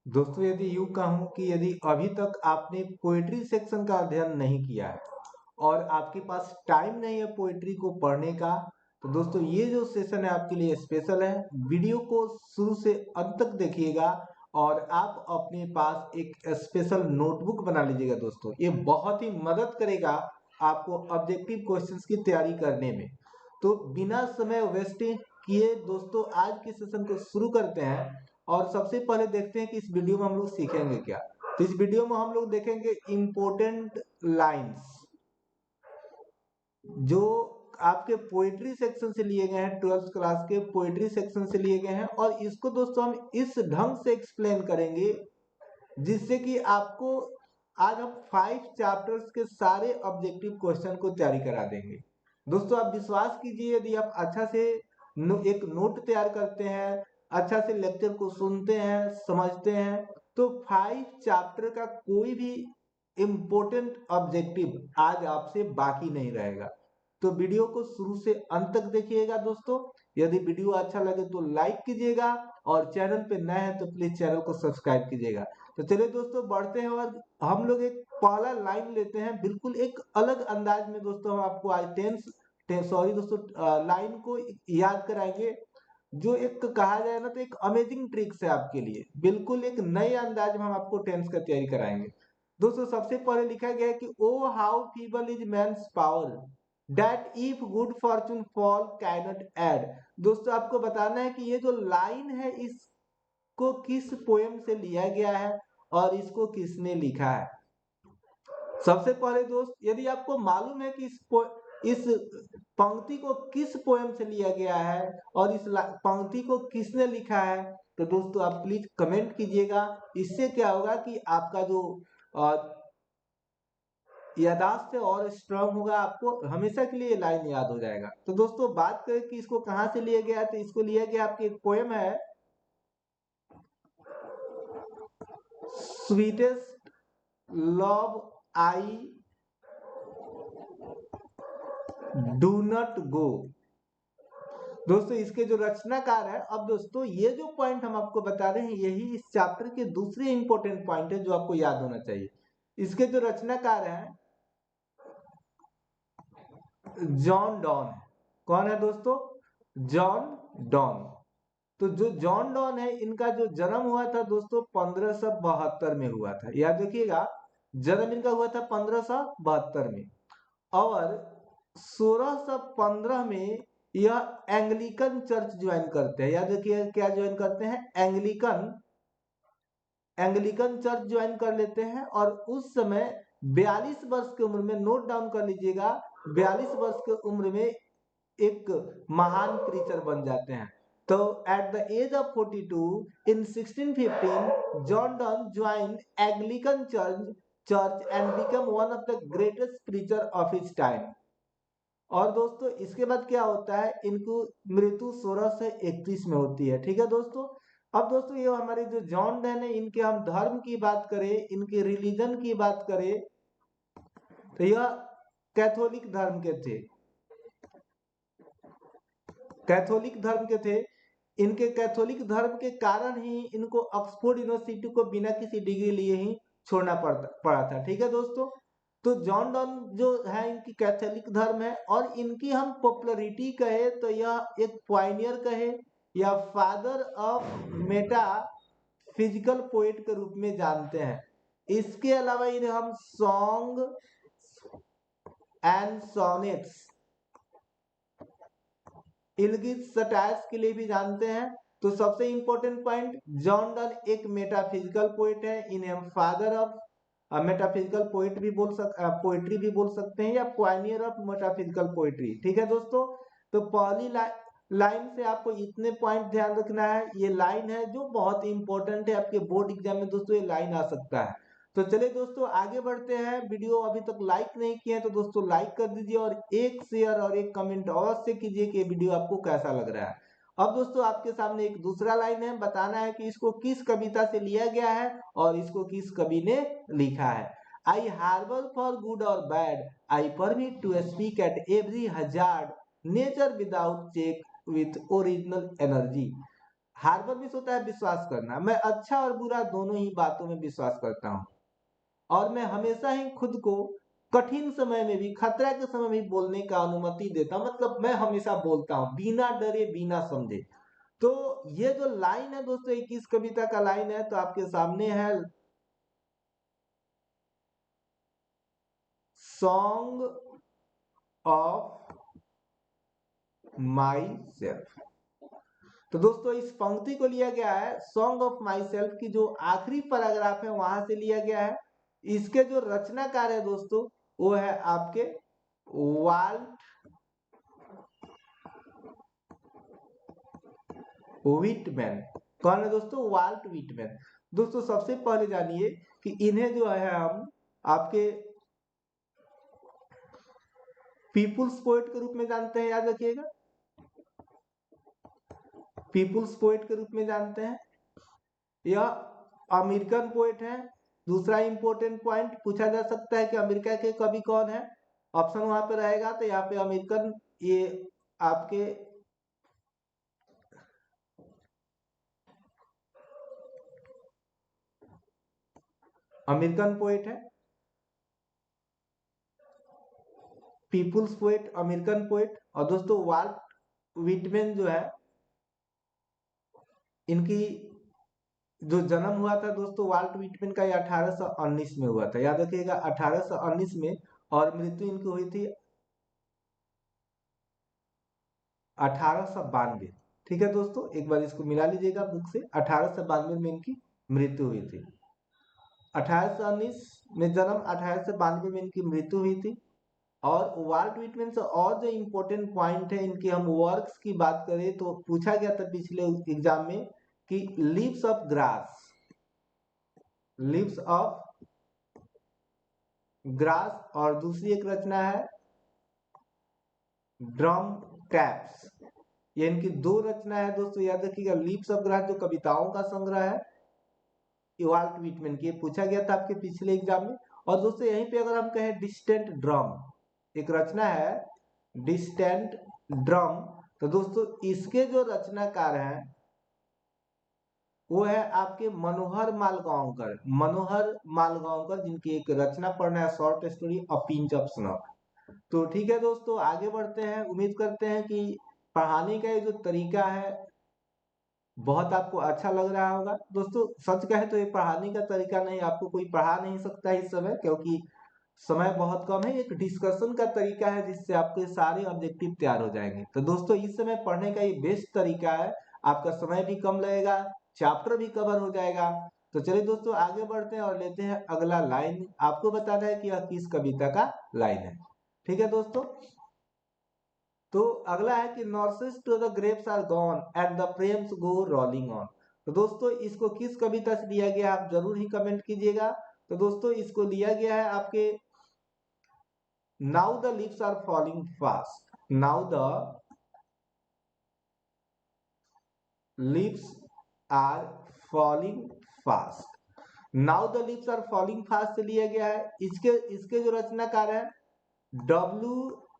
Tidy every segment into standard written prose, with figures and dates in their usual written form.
दोस्तों यदि यूँ कहूँ कि यदि अभी तक आपने पोएट्री सेक्शन का अध्ययन नहीं किया है और आपके पास टाइम नहीं है पोएट्री को पढ़ने का, तो दोस्तों ये जो सेशन है आपके लिए स्पेशल है। वीडियो को शुरू से अंत तक देखिएगा और आप अपने पास एक स्पेशल नोटबुक बना लीजिएगा दोस्तों। ये बहुत ही मदद करेगा आपको ऑब्जेक्टिव क्वेश्चंस की तैयारी करने में। तो बिना समय वेस्टिंग किए दोस्तों आज के सेशन को शुरू करते हैं और सबसे पहले देखते हैं कि इस वीडियो में हम लोग सीखेंगे क्या। तो इस वीडियो में हम लोग देखेंगे इम्पोर्टेंट लाइन्स जो आपके पोएट्री सेक्शन से लिए गए हैं, 12th क्लास के पोएट्री सेक्शन से लिए गए हैं और इसको दोस्तों हम इस ढंग से एक्सप्लेन करेंगे जिससे कि आपको आज हम 5 चैप्टर्स के सारे ऑब्जेक्टिव क्वेश्चन को तैयारी करा देंगे। दोस्तों आप विश्वास कीजिए, यदि आप अच्छा से एक नोट तैयार करते हैं, अच्छा से लेक्चर को सुनते हैं, समझते हैं, तो 5 चैप्टर का कोई भी इम्पोर्टेंट ऑब्जेक्टिव आज आपसे बाकी नहीं रहेगा। तो वीडियो को शुरू से अंत तक देखिएगा दोस्तों। यदि वीडियो अच्छा लगे तो लाइक कीजिएगा और चैनल पे नए हैं तो प्लीज चैनल को सब्सक्राइब कीजिएगा। तो चलिए दोस्तों बढ़ते हैं और हम लोग एक पहला लाइन लेते हैं, बिल्कुल एक अलग अंदाज में दोस्तों। हम आपको आज सॉरी दोस्तों लाइन को याद कराएंगे जो एक कहा जाए ना तो एक अमेजिंग ट्रिक्स है आपके लिए। बिल्कुल एक नए अंदाज में हम आपको टेंस का तैयारी कराएंगे। दोस्तों सबसे पहले लिखा गया है कि O how feeble is man's power that if good fortune fall cannot add. दोस्तों आपको बताना है कि ये जो लाइन है इसको किस पोएम से लिया गया है और इसको किसने लिखा है। सबसे पहले दोस्त यदि आपको मालूम है कि इस पंक्ति को किस पोएम से लिया गया है और इस पंक्ति को किसने लिखा है, तो दोस्तों आप प्लीज कमेंट कीजिएगा। इससे क्या होगा कि आपका जो यादाश्त है और स्ट्रांग होगा, आपको हमेशा के लिए ये लाइन याद हो जाएगा। तो दोस्तों बात करें कि इसको कहाँ से लिया गया है, तो इसको लिया गया आपकी एक पोएम है sweetest love I do not go. दोस्तों इसके जो रचनाकार है, अब दोस्तों ये जो पॉइंट हम आपको बता रहे हैं यही इस चैप्टर के दूसरे इंपॉर्टेंट पॉइंट है जो आपको याद होना चाहिए। इसके जो रचनाकार हैं जॉन डॉन। कौन है दोस्तों? John Donne. तो जो जॉन डॉन है इनका जो जन्म हुआ था दोस्तों 1572 में हुआ था। याद रखिएगा जन्म इनका हुआ था 1572 में और 1615 में यह एंग्लिकन चर्च ज्वाइन करते हैं। याद रखिए क्या ज्वाइन करते हैं? एंग्लिकन एंग्लिकन चर्च ज्वाइन कर लेते हैं और उस समय 42 वर्ष की उम्र में, नोट डाउन कर लीजिएगा, 42 वर्ष की उम्र में एक महान प्रीचर बन जाते हैं। तो at the age of 42 in 1615 John Donne join Anglican church and become one of the greatest preacher of his time. और दोस्तों इसके बाद क्या होता है, इनको मृत्यु 1631 में होती है। ठीक है दोस्तों। अब दोस्तों ये हमारे जो जॉन डन है इनके हम धर्म की बात करें, इनके रिलीजन की बात करें, तो यह कैथोलिक धर्म के थे। कैथोलिक धर्म के थे। इनके कैथोलिक धर्म के कारण ही इनको ऑक्सफोर्ड यूनिवर्सिटी को बिना किसी डिग्री लिए ही छोड़ना पड़ा था। ठीक है दोस्तों। तो जॉन डॉन जो है इनकी कैथोलिक धर्म है और इनकी हम पॉपुलरिटी कहे तो यह एक पायनियर कहे या father of Meta physical poet के रूप में जानते हैं। इसके अलावा इन्हें हम सॉन्ग एंड सोनेट्स, इल्गिस सटायर्स के लिए भी जानते हैं। तो सबसे इंपॉर्टेंट पॉइंट, जॉन डन एक मेटाफिजिकल पोएट है। इन्हें हम फादर ऑफ मेटाफिजिकल पोएट भी पोएट्री भी बोल सकते हैं या पायनियर ऑफ मेटाफिजिकल पोएट्री। ठीक है दोस्तों। तो पहली लाइन से आपको इतने पॉइंट ध्यान रखना है। ये लाइन है जो बहुत इंपॉर्टेंट है, आपके बोर्ड एग्जाम में दोस्तों ये लाइन आ सकता है। तो चलिए दोस्तों आगे बढ़ते हैं। वीडियो अभी तक लाइक नहीं किए हैं तो दोस्तों लाइक कर दीजिए और एक शेयर और एक कमेंट अवश्य कीजिए कि ये वीडियो आपको कैसा लग रहा है। अब दोस्तों आपके सामने एक दूसरा लाइन है, बताना है कि इसको किस कविता से लिया गया है और इसको किस कवि ने लिखा है। आई हार्बर फॉर गुड और bad, I permit to speak at every hazard, nature without check with original energy. Harbour means होता है विश्वास करना। मैं अच्छा और बुरा दोनों ही बातों में विश्वास करता हूँ, और मैं हमेशा ही खुद को कठिन समय में भी, खतरा के समय भी बोलने का अनुमति देता हूँ। मतलब मैं हमेशा बोलता हूँ बिना डरे बिना समझे। तो ये जो लाइन है दोस्तों, ये किस कविता का लाइन है, तो आपके सामने है सॉन्ग ऑफ माई सेल्फ। तो दोस्तों इस पंक्ति को लिया गया है सॉन्ग ऑफ माई सेल्फ की जो आखिरी पैराग्राफ है वहां से लिया गया है। इसके जो रचनाकार है दोस्तों, वो है आपके वाल्ट व्हिटमैन। कौन है दोस्तों? Walt Whitman. दोस्तों सबसे पहले जानिए कि इन्हें जो है हम आपके पीपुल्स पोएट के रूप में जानते हैं, याद रखिएगा, पीपुल्स पोएट के रूप में जानते हैं। यह अमेरिकन पोएट है। दूसरा इंपॉर्टेंट पॉइंट पूछा जा सकता है कि अमेरिका के कवि कौन है, ऑप्शन वहां पे रहेगा, तो यहाँ पे अमेरिकन, ये आपके अमेरिकन पोएट है, पीपुल्स पोएट, अमेरिकन पोएट। और दोस्तों वाल्ट व्हिटमैन जो है, इनकी जो जन्म हुआ था दोस्तों वाल्ट व्हिटमैन का, ये 1819 में हुआ था, याद रखिएगा 1819 में। और मृत्यु इनकी हुई थी 1892। ठीक है दोस्तों, एक बार इसको मिला लीजिएगा बुक से, 1892 में इनकी मृत्यु हुई थी। 1819 में जन्म, 1892 में इनकी मृत्यु हुई थी। और वाल्ट व्हिटमैन से और जो इम्पोर्टेंट पॉइंट है इनके, हम वर्क्स की बात करें तो पूछा गया था पिछले एग्जाम में कि leaves of grass, leaves of grass, और दूसरी एक रचना है ड्रम टैप्स। ये इनकी दो रचना है दोस्तों, याद रखिएगा। लीव्स ऑफ ग्रास जो कविताओं का संग्रह है, वाल्ट व्हिटमैन की, पूछा गया था आपके पिछले एग्जाम में। और दोस्तों यहीं पे अगर हम कहें डिस्टेंट ड्रम, एक रचना है डिस्टेंट ड्रम, तो दोस्तों इसके जो रचनाकार हैं वो है आपके मनोहर मालगांवकर, मनोहर मालगांवकर, जिनकी एक रचना पढ़ना है short story a pinch of snow. तो ठीक है दोस्तों, आगे बढ़ते हैं। उम्मीद करते हैं कि पढ़ाने का ये जो तरीका है बहुत आपको अच्छा लग रहा होगा। दोस्तों सच कहे तो ये पढ़ाने का तरीका नहीं, आपको कोई पढ़ा नहीं सकता इस समय, क्योंकि समय बहुत कम है। एक डिस्कशन का तरीका है जिससे आपके सारे ऑब्जेक्टिव तैयार हो जाएंगे। तो दोस्तों इस समय पढ़ने का ये बेस्ट तरीका है, आपका समय भी कम लगेगा, चैप्टर भी कवर हो जाएगा। तो चलिए दोस्तों आगे बढ़ते हैं और लेते हैं अगला लाइन। आपको बताना है कि यह किस कविता का लाइन है। ठीक है दोस्तों, तो अगला है कि nurses to the grapes are gone and the frames go rolling on. तो दोस्तों इसको किस कविता से लिया गया आप जरूर ही कमेंट कीजिएगा। तो दोस्तों इसको लिया गया है आपके now the leaves are falling fast, now the leaves are falling fast, now the leaves are falling fast से लिया गया है। इसके इसके जो रचनाकार है डब्ल्यू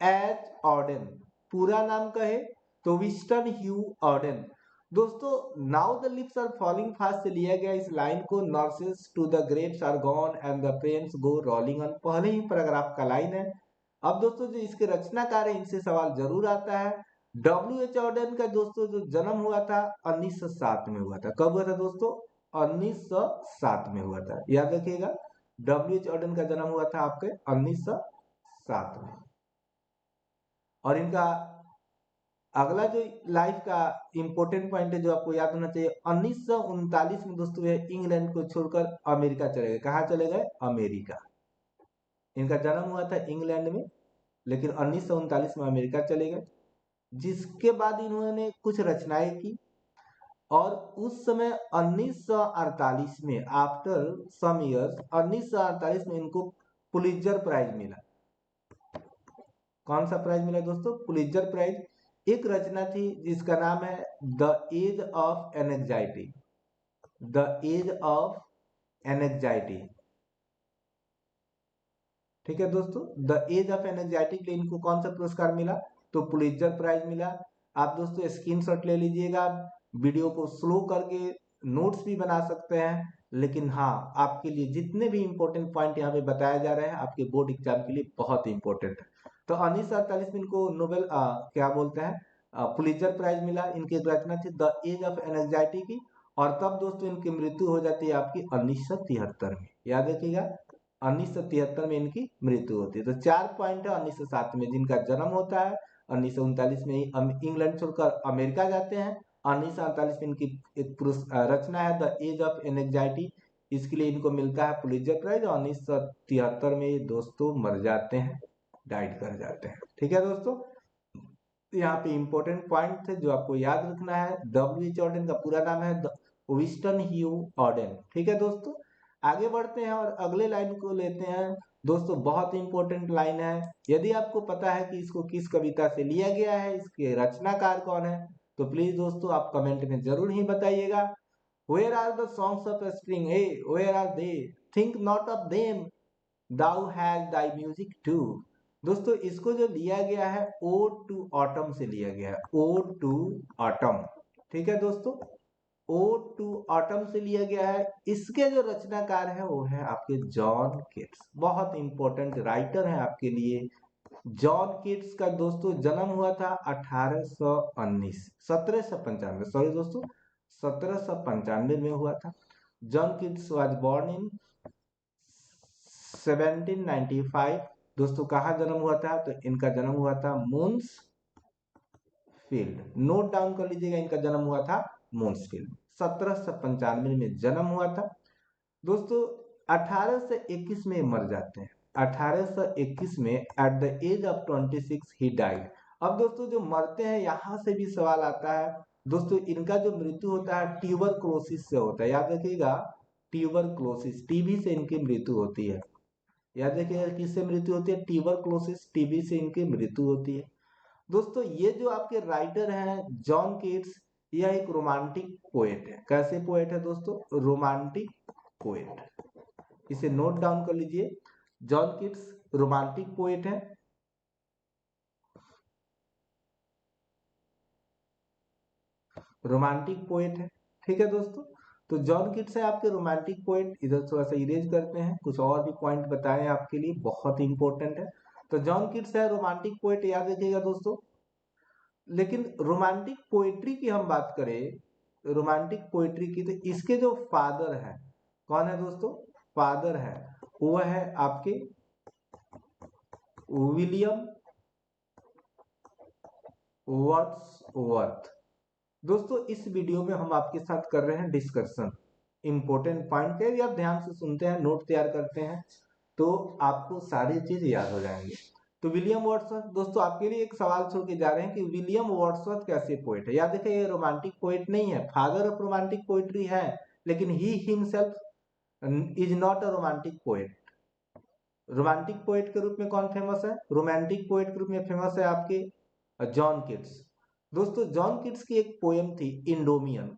एच ऑर्डन, पूरा नाम कहे तो विस्टन ह्यू ऑर्डन। दोस्तों now the lips are falling fast से लिया गया इस लाइन को, nurses to the grapes are gone and the pens go rolling on, पहले ही पैराग्राफ का लाइन है। अब दोस्तों जो इसके रचनाकार है इनसे सवाल जरूर आता है। डब्ल्यू एच ऑर्डन का दोस्तों जो जन्म हुआ था 1907 में हुआ था। कब हुआ था दोस्तों? 1907 में हुआ था, याद रखिएगा। डब्ल्यू एच ऑर्डन का जन्म हुआ था आपके 1907 में। और इनका अगला जो लाइफ का इंपॉर्टेंट पॉइंट है जो आपको याद होना चाहिए, 1939 में दोस्तों ये इंग्लैंड को छोड़कर अमेरिका चले गए। कहाँ चले गए? अमेरिका। इनका जन्म हुआ था इंग्लैंड में, लेकिन 1939 में अमेरिका चले गए। जिसके बाद इन्होंने कुछ रचनाएं की, और उस समय 1948 में, आफ्टर सम इयर्स, 1948 में इनको पुलित्जर प्राइज मिला। कौन सा प्राइज मिला दोस्तों? Pulitzer prize. एक रचना थी जिसका नाम है the age of anxiety, the age of anxiety. ठीक है दोस्तों, द एज ऑफ एनेक्जाइटी के लिए इनको कौन सा पुरस्कार मिला? तो पुलित्जर प्राइज मिला। आप दोस्तों स्क्रीनशॉट ले लीजिएगा, वीडियो को स्लो करके नोट्स भी बना सकते हैं, लेकिन हाँ आपके लिए जितने भी इंपॉर्टेंट पॉइंट यहाँ पे बताए जा रहे हैं आपके बोर्ड एग्जाम के लिए बहुत इंपॉर्टेंट है। तो 1948 में इनको नोबेल क्या बोलते हैं पुलित्जर प्राइज मिला। इनकी रचना थी द एज ऑफ एंजाइटी की, और तब दोस्तों इनकी मृत्यु हो जाती है आपकी 1973 में। याद रखिएगा 1973 में इनकी मृत्यु होती है। तो 4 पॉइंट है 1907 में जिनका जन्म होता है, 1939 में इंग्लैंड छोड़कर अमेरिका जाते हैं, 1948 में इनकी एक रचना है द एज ऑफ एंजाइटी, इसके लिए इनको मिलता है पुलित्जर प्राइज, और 1973 में ये दोस्तों मर जाते हैं, डाइड कर जाते हैं। ठीक है दोस्तों, यहाँ पे इंपॉर्टेंट पॉइंट थे जो आपको याद रखना है। डब्ल्यू एच ऑर्डन का पूरा नाम है विस्टन ह्यू ऑर्डन। ठीक है दोस्तों, आगे बढ़ते हैं और अगले लाइन को लेते हैं। दोस्तों बहुत इंपॉर्टेंट लाइन है, यदि आपको पता है कि इसको किस कविता से लिया गया है, इसके रचनाकार कौन है, तो प्लीज दोस्तों आप कमेंट में जरूर ही बताइएगा। Where are the songs of spring, ay where are they, think not of them, thou has thy music too. दोस्तों इसको जो लिया गया है ओ टू ऑटम से लिया गया है, ओ टू ऑटम। ठीक है दोस्तों, ओ टू ऑटम से लिया गया है। इसके जो रचनाकार है वो है आपके जॉन केट्स, बहुत इंपॉर्टेंट राइटर है आपके लिए। जॉन केट्स का दोस्तों जन्म हुआ था 1819 1795, सॉरी दोस्तों 1795 में हुआ था। John Keats was born in 1795। दोस्तों कहाँ जन्म हुआ था, तो इनका जन्म हुआ था मून्स फील्ड, नोट डाउन कर लीजिएगा, इनका जन्म हुआ था मून्सफील्ड, 1795 में जन्म हुआ था। दोस्तों 1821 में मर जाते हैं, 1821 में at the age of 26 he died. अब दोस्तों जो मरते हैं यहां से भी सवाल आता है। दोस्तों इनका जो मृत्यु होता है ट्यूबरक्लोसिस से होता है, याद रखिएगा ट्यूबरक्लोसिस, टीबी से इनकी मृत्यु होती है। याद रखिएगा किससे मृत्यु होती है, ट्यूबरक्लोसिस, टीबी से इनकी मृत्यु होती है। दोस्तों ये जो आपके राइटर हैं जॉन केट्स, यह एक रोमांटिक पोएट है। कैसे पोएट है दोस्तों, रोमांटिक पोएट, इसे नोट डाउन कर लीजिए। जॉन केट्स रोमांटिक पोएट है। रोमांटिक पोएट है, ठीक है दोस्तों। तो जॉन किट्स है आपके रोमांटिक पोएट। इधर थोड़ा सा इरेज करते हैं, कुछ और भी पॉइंट बताए आपके लिए, बहुत इंपॉर्टेंट है। तो जॉन किट्स है रोमांटिक पोएट, याद रखिएगा दोस्तों। लेकिन रोमांटिक पोएट्री की हम बात करें, रोमांटिक पोएट्री की, तो इसके जो फादर है, कौन है दोस्तों, फादर है वो है आपके विलियम वर्ड्सवर्थ। दोस्तों इस वीडियो में हम आपके साथ कर रहे हैं डिस्कशन, इंपॉर्टेंट पॉइंट है, यदि आप ध्यान से सुनते हैं, नोट तैयार करते हैं, तो आपको सारी चीज याद हो जाएंगे। तो विलियम वर्ड्सवर्थ, दोस्तों आपके लिए एक सवाल छोड़ के जा रहे हैं कि विलियम वर्ड्सवर्थ कैसे पोएट है। याद रखिए ये रोमांटिक पोएट नहीं है, फादर ऑफ रोमांटिक पोएट्री है, लेकिन he himself is not a romantic poet. Romantic poet के रूप में कौन फेमस है, रोमांटिक पोएट के रूप में फेमस है आपके जॉन किट्स। दोस्तों जॉन किट्स की एक पोएम थी इंडोमियन,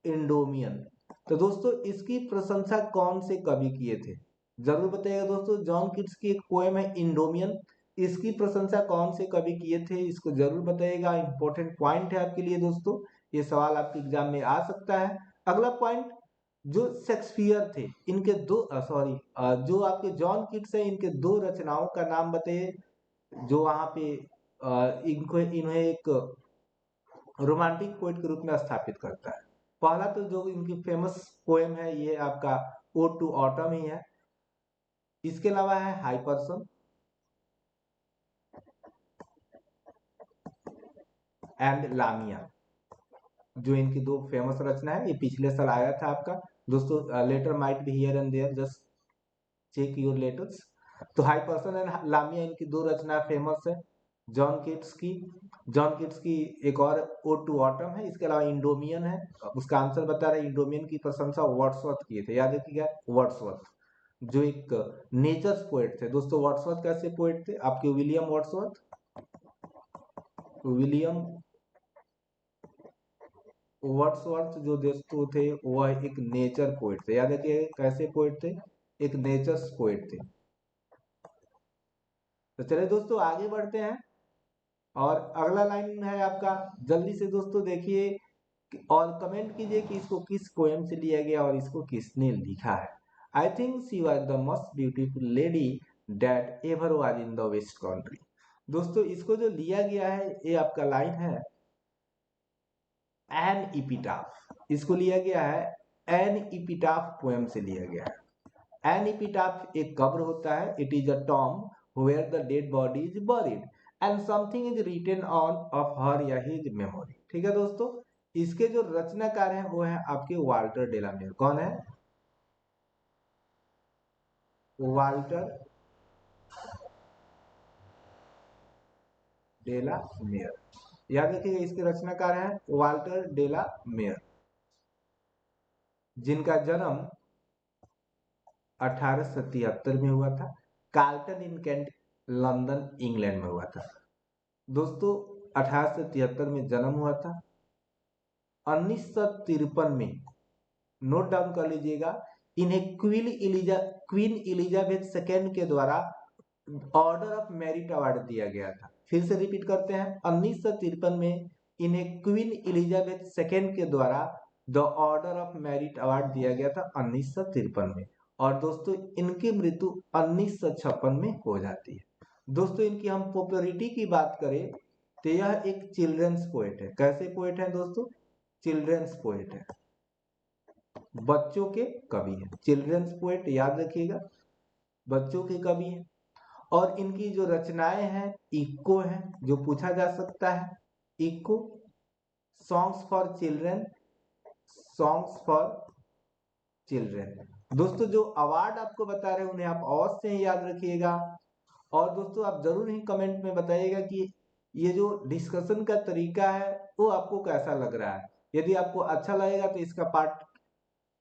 इंडोमियन। तो दोस्तों इसकी प्रशंसा कौन से कवि किए थे, जरूर बताइएगा दोस्तों। जॉन किट्स की एक पोएम है इंडोमियन, इसकी प्रशंसा कौन से कवि किए थे, इसको जरूर बताइएगा, इंपॉर्टेंट पॉइंट है आपके लिए दोस्तों, ये सवाल आपके एग्जाम में आ सकता है। अगला पॉइंट, जो शेक्सपियर थे इनके दो सॉरी जो आपके जॉन किट्स है इनके दो रचनाओं का नाम बताइए, जो वहां पे इनको इन्हें एक रोमांटिक पोएट के रूप में स्थापित करता है। पहला तो जो इनकी फेमस पोएम है ये आपका ओ टू ऑटम ही है। इसके अलावा है हाइपरसन एंड लामिया, जो इनकी दो फेमस रचना है। ये पिछले साल आया था आपका दोस्तों, letter might be here and there, just check your letters. तो हाइपरसन एंड लामिया इनकी दो रचना फेमस है जॉन किट्स की। जॉन किट्स की एक और ओ टू ऑटम है, इसके अलावा इंडोमियन है। उसका आंसर बता रहे, इंडोमियन की प्रशंसा वर्ड्सवर्थ किए थे, याद रखिएगा वर्ड्सवर्थ, जो एक नेचर पोएट थे। दोस्तों वर्ड्सवर्थ कैसे पोएट थे, आपके विलियम वर्ड्सवर्थ, विलियम वर्ड्सवर्थ जो दोस्तों थे वह एक नेचर पोएट थे। याद रखिए कैसे पोएट थे, एक नेचर पोएट थे। तो चलिए दोस्तों आगे बढ़ते हैं, और अगला लाइन है आपका, जल्दी से दोस्तों देखिए, और कमेंट कीजिए कि इसको किस पोएम से लिया गया और इसको किसने लिखा है। I think she was the most beautiful lady that ever was in the west country. दोस्तों इसको जो लिया गया है ये आपका लाइन है एन इपिटाफ, इसको लिया गया है एन इपिटाफ पोएम से लिया गया है। एन इपिटाफ एक कब्र होता है, it is a tomb where the dead body is buried and something is written on of her या हिज मेमोरी। ठीक है दोस्तों, इसके जो रचनाकार हैं वो है आपके वाल्टर डेलामेयर। कौन है? वाल्टर डेला मेयर। याद रखिएगा इसके रचनाकार हैं वाल्टर डेला मेयर, जिनका जन्म 1873 में हुआ था, कार्लटन इन कैंट, लंदन इंग्लैंड में हुआ था। दोस्तों 1873 में जन्म हुआ था। 1953 में, नोट डाउन कर लीजिएगा, इन्हें क्वीन एलिजाबेथ सेकेंड के द्वारा ऑर्डर ऑफ मेरिट अवार्ड दिया गया था। फिर से रिपीट करते हैं, 1953 में इन्हें क्वीन एलिजाबेथ सेकेंड के द्वारा the order of merit award दिया गया था 1953 में। और दोस्तों इनकी मृत्यु 1956 में हो जाती है। दोस्तों इनकी हम पॉपुलैरिटी की बात करें तो यह एक चिल्ड्रंस पोएट है। कैसे पोएट है दोस्तों? चिल्ड्रंस पोएट है, बच्चों के कवि है। चिल्ड्रंस पोएट याद रखिएगा, बच्चों के कवि है। और इनकी जो रचनाएं हैं इको है, जो पूछा जा सकता है echo, songs for children, songs for children. दोस्तों जो अवार्ड आपको बता रहे हैं उन्हें आप अवश्य याद रखिएगा। और दोस्तों आप जरूर ही कमेंट में बताइएगा कि ये जो डिस्कशन का तरीका है वो आपको कैसा लग रहा है। यदि आपको अच्छा लगेगा तो इसका पार्ट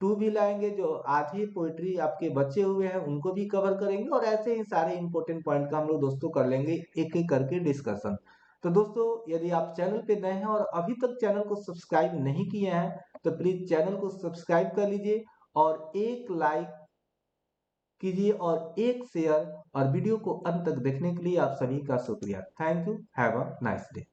2 भी लाएंगे, जो आधी पोइट्री आपके बचे हुए हैं उनको भी कवर करेंगे और ऐसे ही सारे इंपॉर्टेंट पॉइंट का हम लोग दोस्तों कर लेंगे एक एक करके डिस्कशन। तो दोस्तों यदि आप चैनल पे नए हैं और अभी तक चैनल को सब्सक्राइब नहीं किए हैं तो प्लीज चैनल को सब्सक्राइब कर लीजिए और एक लाइक कीजिए और एक शेयर, और वीडियो को अंत तक देखने के लिए आप सभी का शुक्रिया। Thank you, have a nice day.